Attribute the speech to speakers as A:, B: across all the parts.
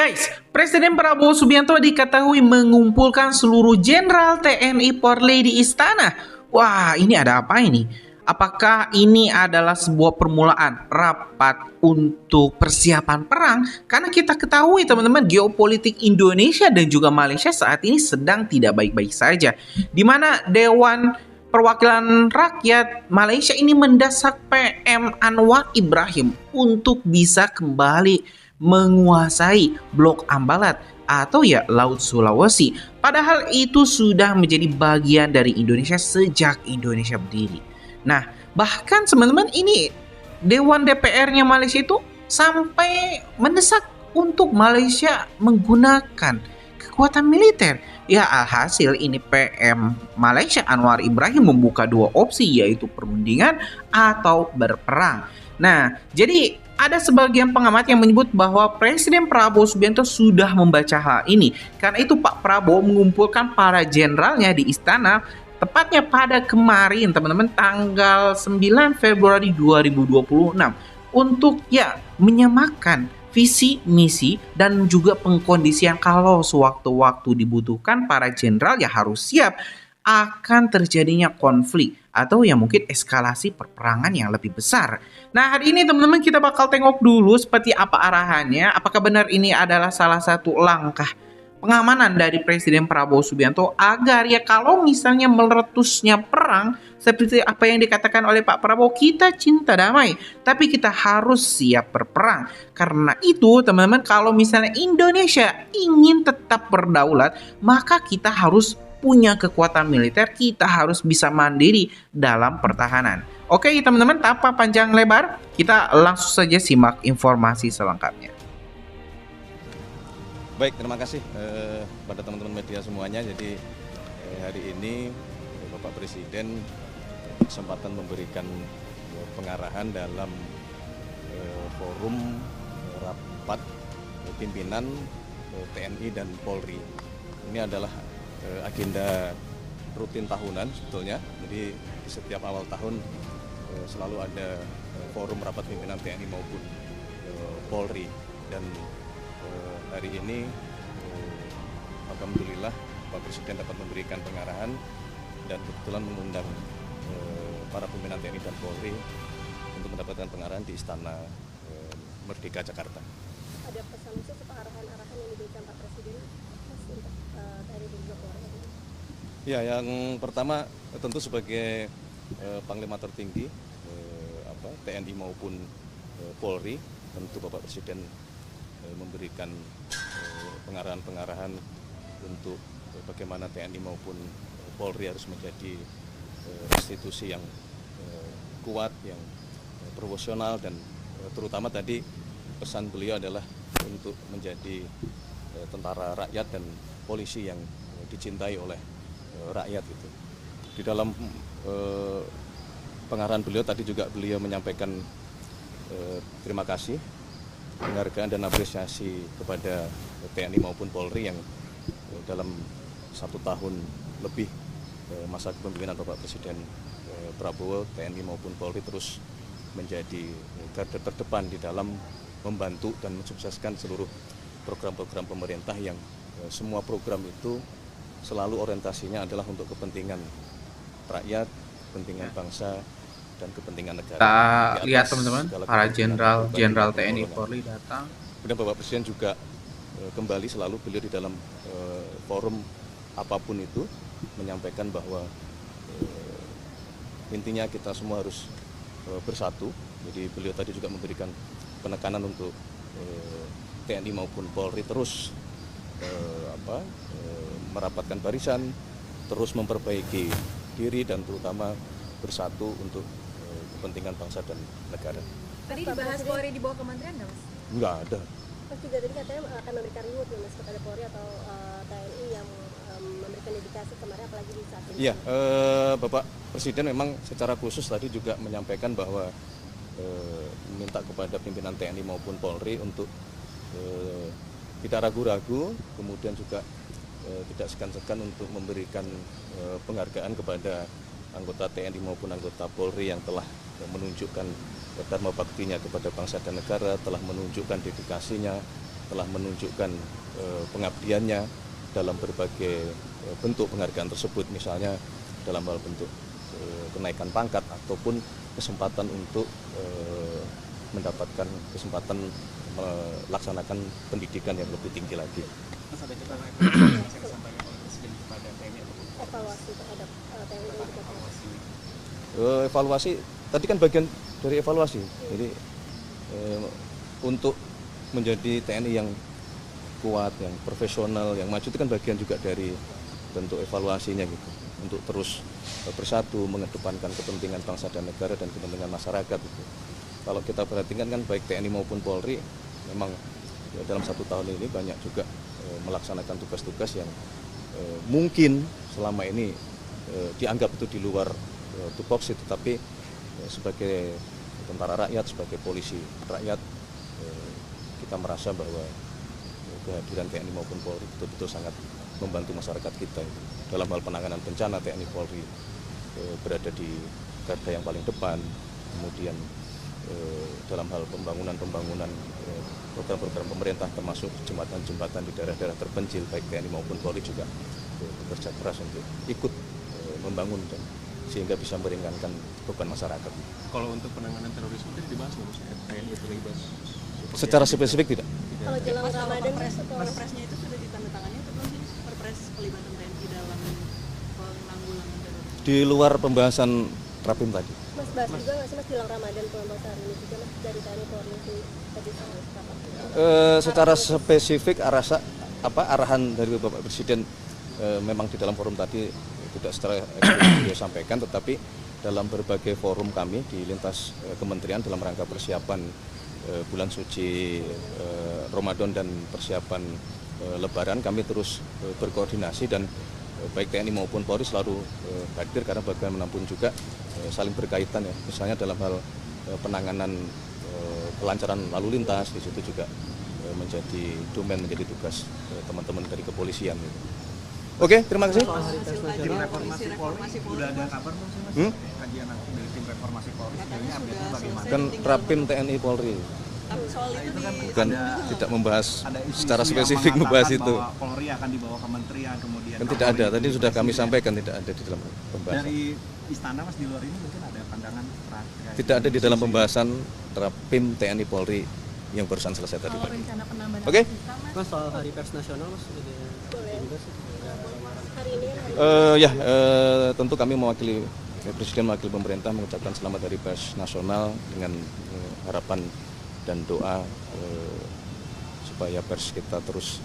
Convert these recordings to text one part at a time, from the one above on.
A: Guys, Presiden Prabowo Subianto diketahui mengumpulkan seluruh jenderal TNI Polri di istana. Wah, ini ada apa ini? Apakah ini adalah sebuah permulaan rapat untuk persiapan perang? Karena kita ketahui teman-teman, geopolitik Indonesia dan juga Malaysia saat ini sedang tidak baik-baik saja. Di mana Dewan Perwakilan Rakyat Malaysia ini mendesak PM Anwar Ibrahim untuk bisa kembali menguasai Blok Ambalat atau ya Laut Sulawesi. Padahal itu sudah menjadi bagian dari Indonesia sejak Indonesia berdiri. Nah, bahkan teman-teman ini Dewan DPR-nya Malaysia itu sampai mendesak untuk Malaysia menggunakan kekuatan militer. Ya, alhasil ini PM Malaysia Anwar Ibrahim membuka dua opsi, yaitu perundingan atau berperang. Nah, jadi ada sebagian pengamat yang menyebut bahwa Presiden Prabowo Subianto sudah membaca hal ini. Karena itu Pak Prabowo mengumpulkan para jenderalnya di istana tepatnya pada kemarin teman-teman tanggal 9 Februari 2026 untuk ya menyamakan visi, misi, dan juga pengkondisian kalau sewaktu-waktu dibutuhkan para jenderal ya harus siap akan terjadinya konflik atau ya mungkin eskalasi perperangan yang lebih besar. Nah, hari ini teman-teman kita bakal tengok dulu seperti apa arahannya. Apakah benar ini adalah salah satu langkah pengamanan dari Presiden Prabowo Subianto agar ya kalau misalnya meletusnya perang seperti apa yang dikatakan oleh Pak Prabowo, kita cinta damai, tapi kita harus siap berperang. Karena itu teman-teman, kalau misalnya Indonesia ingin tetap berdaulat, maka kita harus punya kekuatan militer, kita harus bisa mandiri dalam pertahanan. Oke teman-teman, tanpa panjang lebar, kita langsung saja simak informasi selengkapnya.
B: Baik, terima kasih pada teman-teman media semuanya. Jadi hari ini Bapak Presiden kesempatan memberikan pengarahan dalam forum rapat pimpinan TNI dan Polri. Ini adalah agenda rutin tahunan sebetulnya. Jadi setiap awal tahun selalu ada forum rapat pimpinan TNI maupun Polri, dan hari ini alhamdulillah Pak Presiden dapat memberikan pengarahan dan kebetulan mengundang para pimpinan TNI dan Polri untuk mendapatkan pengarahan di Istana Merdeka Jakarta. Ada pesan khusus atau arahan-arahan yang diberikan Pak Presiden untuk TNI dan juga Polri? Ya, yang pertama tentu sebagai Panglima tertinggi TNI maupun Polri, tentu Bapak Presiden memberikan pengarahan-pengarahan untuk bagaimana TNI maupun Polri harus menjadi institusi yang kuat, yang profesional, dan terutama tadi pesan beliau adalah untuk menjadi tentara rakyat dan polisi yang dicintai oleh rakyat itu. Di dalam pengarahan beliau tadi juga beliau menyampaikan terima kasih, penghargaan dan apresiasi kepada TNI maupun Polri yang dalam 1 tahun lebih masa kepemimpinan Bapak Presiden Prabowo, TNI maupun Polri terus menjadi garda terdepan di dalam membantu dan mensukseskan seluruh program-program pemerintah yang semua program itu selalu orientasinya adalah untuk kepentingan rakyat, kepentingan bangsa, dan kepentingan negara.
A: Kita lihat teman-teman, para jenderal TNI Polri datang.
B: Kemudian Bapak Presiden juga kembali selalu beliau di dalam forum apapun itu menyampaikan bahwa intinya kita semua harus bersatu. Jadi beliau tadi juga memberikan penekanan untuk TNI maupun Polri terus merapatkan barisan, terus memperbaiki diri, dan terutama bersatu untuk kepentingan bangsa dan negara.
C: Tadi dibahas Polri di bawah kementerian nggak, Mas?
B: Nggak ada.
C: Mas juga tadi katanya akan memberikan reward ya, Mas, kepada Polri atau TNI yang memberikan dedikasi kemarin, apalagi di saat ini.
B: Iya, Bapak Presiden memang secara khusus tadi juga menyampaikan bahwa meminta kepada pimpinan TNI maupun Polri untuk tidak ragu-ragu, kemudian juga tidak segan-segan untuk memberikan penghargaan kepada anggota TNI maupun anggota Polri yang telah menunjukkan dharma baktinya kepada bangsa dan negara, telah menunjukkan dedikasinya telah menunjukkan pengabdiannya dalam berbagai bentuk penghargaan tersebut, misalnya dalam hal bentuk kenaikan pangkat ataupun kesempatan untuk mendapatkan kesempatan melaksanakan pendidikan yang lebih tinggi lagi.
C: Evaluasi terhadap TNI yang dikatakan.
B: Evaluasi tadi kan bagian dari evaluasi. Jadi untuk menjadi TNI yang kuat, yang profesional, yang maju itu kan bagian juga dari bentuk evaluasinya gitu. Untuk terus bersatu mengedepankan kepentingan bangsa dan negara dan kepentingan masyarakat gitu. Kalau kita perhatikan kan baik TNI maupun Polri memang dalam 1 tahun ini banyak juga melaksanakan tugas-tugas yang mungkin selama ini dianggap itu di luar tupoksi, tetapi sebagai tentara rakyat, sebagai polisi rakyat, kita merasa bahwa kehadiran TNI maupun Polri betul-betul sangat membantu masyarakat kita. Dalam hal penanganan bencana, TNI Polri berada di garda yang paling depan. Kemudian dalam hal pembangunan program-program pemerintah termasuk jembatan-jembatan di daerah-daerah terpencil, baik TNI maupun Polri juga bekerja keras untuk ikut membangun dan sehingga bisa meringankan beban masyarakat.
D: Kalau untuk penanganan terorisme itu dibahas nggak, Mas? TNI terlibat?
B: Secara spesifik tidak.
C: Kalau jelang Ramadan
E: Perpresnya itu sudah ditandatangani atau belum sih? Perpres pelibatan TNI dalam penanggulangan terorisme.
B: Di luar pembahasan Rapim tadi.
C: Mas bahas juga nggak sih Mas jelang Ramadan kelompok hari ini juga Mas dari TNI Polri itu tadi sama
B: Secara spesifik arahan dari Bapak Presiden memang di dalam forum tadi tidak secara eksplisit beliau sampaikan, tetapi dalam berbagai forum kami di lintas kementerian dalam rangka persiapan bulan suci Ramadan dan persiapan Lebaran, kami terus berkoordinasi dan baik TNI maupun Polri selalu hadir karena bagaimanapun juga saling berkaitan ya. Misalnya dalam hal penanganan kelancaran lalu lintas, di situ juga menjadi domain, menjadi tugas teman-teman dari kepolisian. Oke, terima kasih.
D: Tim reformasi Polri sudah ada kabar belum sih, Mas? Kajian dari tim reformasi Polri sebenarnya update-nya bagaimana?
B: Kan Rapim TNI Polri.
E: Tapi soal itu
B: Bukan tidak membahas secara spesifik
D: yang
B: membahas
D: mengatakan
B: itu.
D: bahwa Polri akan dibawa kementerian kemudian.
B: Kan tidak ada. Tadi sudah kami sampaikan tidak ada di dalam pembahasan.
D: Dari istana Mas di luar ini mungkin ada pandangan terkait.
B: Tidak ada di dalam pembahasan Rapim TNI Polri yang barusan selesai tadi.
F: Kalau rencana penambahan
B: Oke.
G: Mas, soal hari pers nasional Mas sudah juga sih.
C: hari ini kan
B: Tentu kami mewakili Presiden, mewakili pemerintah mengucapkan selamat Hari Pers Nasional dengan harapan dan doa supaya pers kita terus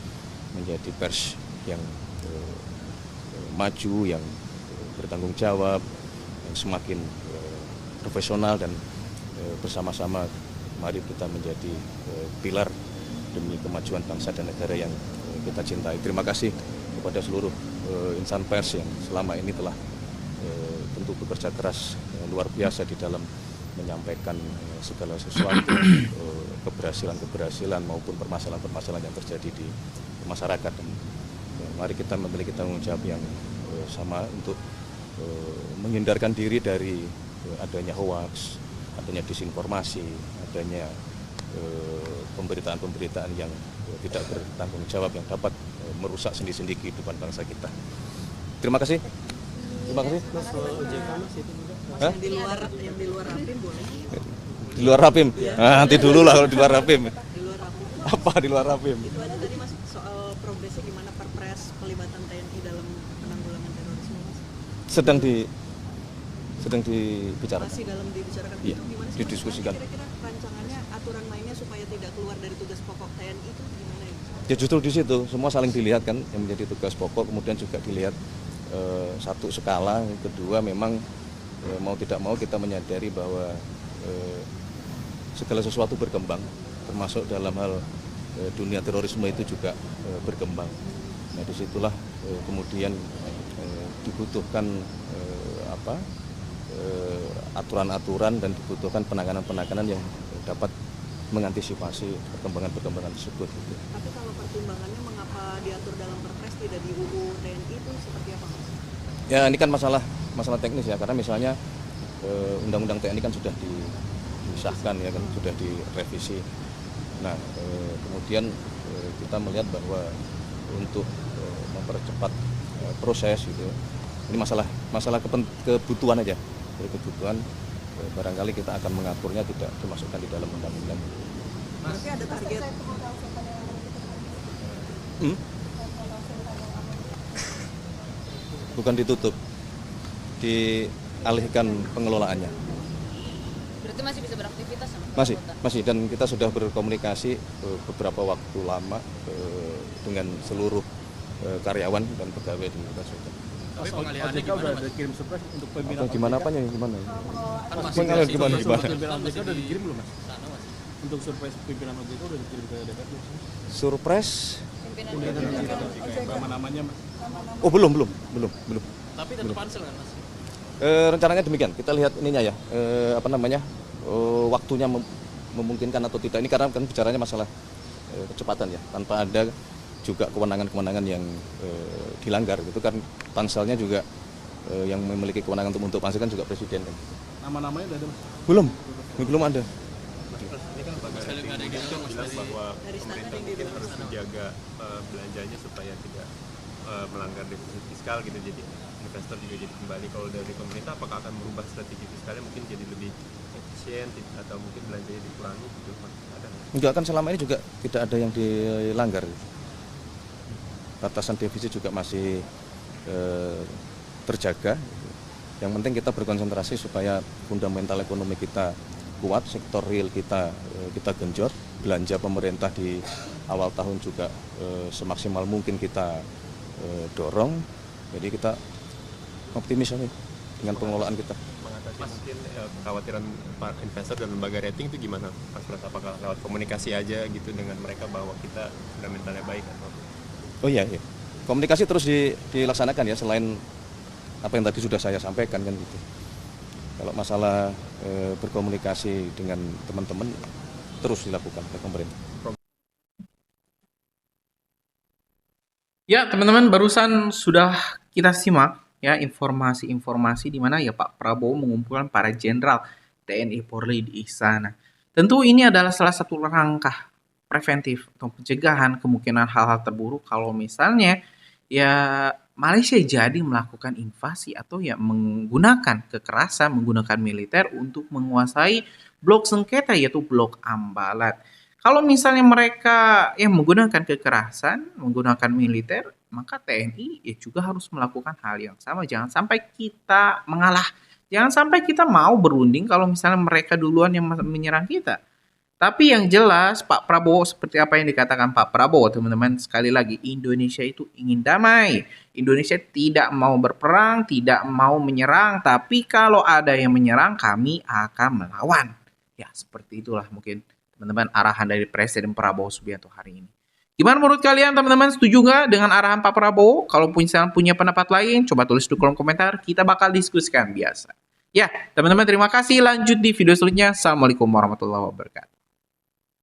B: menjadi pers yang maju, yang bertanggung jawab, yang semakin profesional dan bersama-sama mari kita menjadi pilar demi kemajuan bangsa dan negara yang kita cintai. Terima kasih kepada seluruh insan pers yang selama ini telah tentu bekerja keras luar biasa di dalam menyampaikan segala sesuatu, keberhasilan maupun permasalahan-permasalahan yang terjadi di masyarakat. Dan mari kita memiliki tanggung jawab yang sama untuk menghindarkan diri dari adanya hoaks, adanya disinformasi, adanya pemberitaan-pemberitaan yang tidak bertanggung jawab yang dapat merusak sendi-sendi kehidupan bangsa kita. Terima kasih. Terima kasih.
G: Mas, soal OJK Mas itu juga.
B: Hah?
E: yang di luar Rapim boleh.
B: Di luar Rapim. Nah, nanti dulu lah kalau di luar Rapim.
E: Di luar Rapim.
B: Apa di luar Rapim?
E: Itu aja tadi Mas soal progresnya gimana perpres pelibatan TNI dalam penanggulangan terorisme Mas.
B: Sedang dibicarakan.
E: Masih dalam dibicarakan
B: Iya,
E: itu gimana sih?
B: didiskusikan.
E: Mas? Kira-kira rancangannya aturan mainnya supaya tidak keluar dari tugas pokok TNI itu gimana ya?
B: Ya justru di situ semua saling dilihat kan yang menjadi tugas pokok, kemudian juga dilihat satu skala, yang kedua memang mau tidak mau kita menyadari bahwa segala sesuatu berkembang, termasuk dalam hal dunia terorisme itu juga berkembang. Nah disitulah kemudian dibutuhkan aturan-aturan dan dibutuhkan penanganan-penanganan yang dapat mengantisipasi perkembangan-perkembangan tersebut. Gitu.
E: Tapi kalau pertimbangannya mengapa diatur dalam perpres tidak di UU TNI itu seperti apa Mas?
B: Ya ini kan masalah teknis ya, karena misalnya Undang-Undang TNI kan sudah disahkan ya kan, sudah direvisi. Nah, kemudian kita melihat bahwa untuk mempercepat proses gitu, ini masalah kebutuhan aja. Dari kebutuhan barangkali kita akan mengaturnya tidak dimasukkan di dalam undang-undang.
E: Berarti ada target
B: Bukan ditutup, dialihkan pengelolaannya.
F: Berarti masih bisa beraktivitas sama
B: Masih, dan kita sudah berkomunikasi beberapa waktu lama dengan seluruh karyawan dan pegawai di Kota.
G: Tapi pengalihannya gimana, Mas? Udah kirim surprise untuk pimpinan
B: Atau gimana apanya gimana?
G: Kan masih
B: Mengalir
G: pimpinan
B: gimana?
G: OJK udah dikirim belum, Mas?
E: sana, Mas.
G: Untuk surprise pimpinan OJK udah dikirim ke DPR belum?
B: Surprise?
F: pimpinan
G: Nama-namanya, Mas?
B: Oh, belum.
E: Tapi tetap pansel kan, Mas?
B: Rencananya demikian. Kita lihat ininya ya, waktunya memungkinkan atau tidak. Ini karena kan bicaranya masalah kecepatan ya, tanpa ada juga kewenangan-kewenangan yang dilanggar gitu kan. Panselnya juga yang memiliki kewenangan untuk pansel kan juga presiden kan.
G: Nama-namanya udah ada, Mas?
B: Belum ada.
H: Ini kan lembaga rating bilang bahwa pemerintah mungkin harus menjaga belanjanya supaya tidak melanggar defisit fiskal gitu, jadi investor juga jadi kembali. Kalau dari pemerintah apakah akan merubah strategi fiskalnya mungkin jadi lebih efisien atau mungkin belanjanya dikurangi gitu, Pak? Ada?
B: Enggak, kan selama ini juga tidak ada yang dilanggar. Batasan defisit juga masih terjaga. Yang penting kita berkonsentrasi supaya fundamental ekonomi kita kuat, sektor real kita genjot, belanja pemerintah di awal tahun juga semaksimal mungkin kita dorong. Jadi kita optimis aja dengan pengelolaan kita.
H: Mengatasi mungkin kekhawatiran para investor dan lembaga rating itu gimana, Mas Pras? Apakah lewat komunikasi aja gitu dengan mereka bahwa kita fundamentalnya baik atau?
B: Oh iya. Komunikasi terus dilaksanakan ya, selain apa yang tadi sudah saya sampaikan kan gitu. Kalau masalah berkomunikasi dengan teman-teman terus dilakukan oleh pemerintah.
A: Ya, teman-teman, barusan sudah kita simak ya informasi-informasi di mana ya Pak Prabowo mengumpulkan para jenderal TNI Polri di istana. Tentu ini adalah salah satu langkah preventif atau pencegahan kemungkinan hal-hal terburuk kalau misalnya ya Malaysia jadi melakukan invasi atau ya menggunakan kekerasan, menggunakan militer untuk menguasai blok sengketa yaitu blok Ambalat. Kalau misalnya mereka yang menggunakan kekerasan, menggunakan militer, maka TNI ya juga harus melakukan hal yang sama. Jangan sampai kita mengalah. Jangan sampai kita mau berunding kalau misalnya mereka duluan yang menyerang kita. Tapi yang jelas Pak Prabowo seperti apa yang dikatakan Pak Prabowo, teman-teman, sekali lagi Indonesia itu ingin damai. Indonesia tidak mau berperang, tidak mau menyerang, tapi kalau ada yang menyerang kami akan melawan. Ya, seperti itulah mungkin teman-teman arahan dari Presiden Prabowo Subianto hari ini. Gimana menurut kalian teman-teman, setuju nggak dengan arahan Pak Prabowo? Kalau punya pendapat lain, coba tulis di kolom komentar, kita bakal diskusikan biasa. Ya, teman-teman, terima kasih. Lanjut di video selanjutnya. Assalamualaikum warahmatullahi wabarakatuh.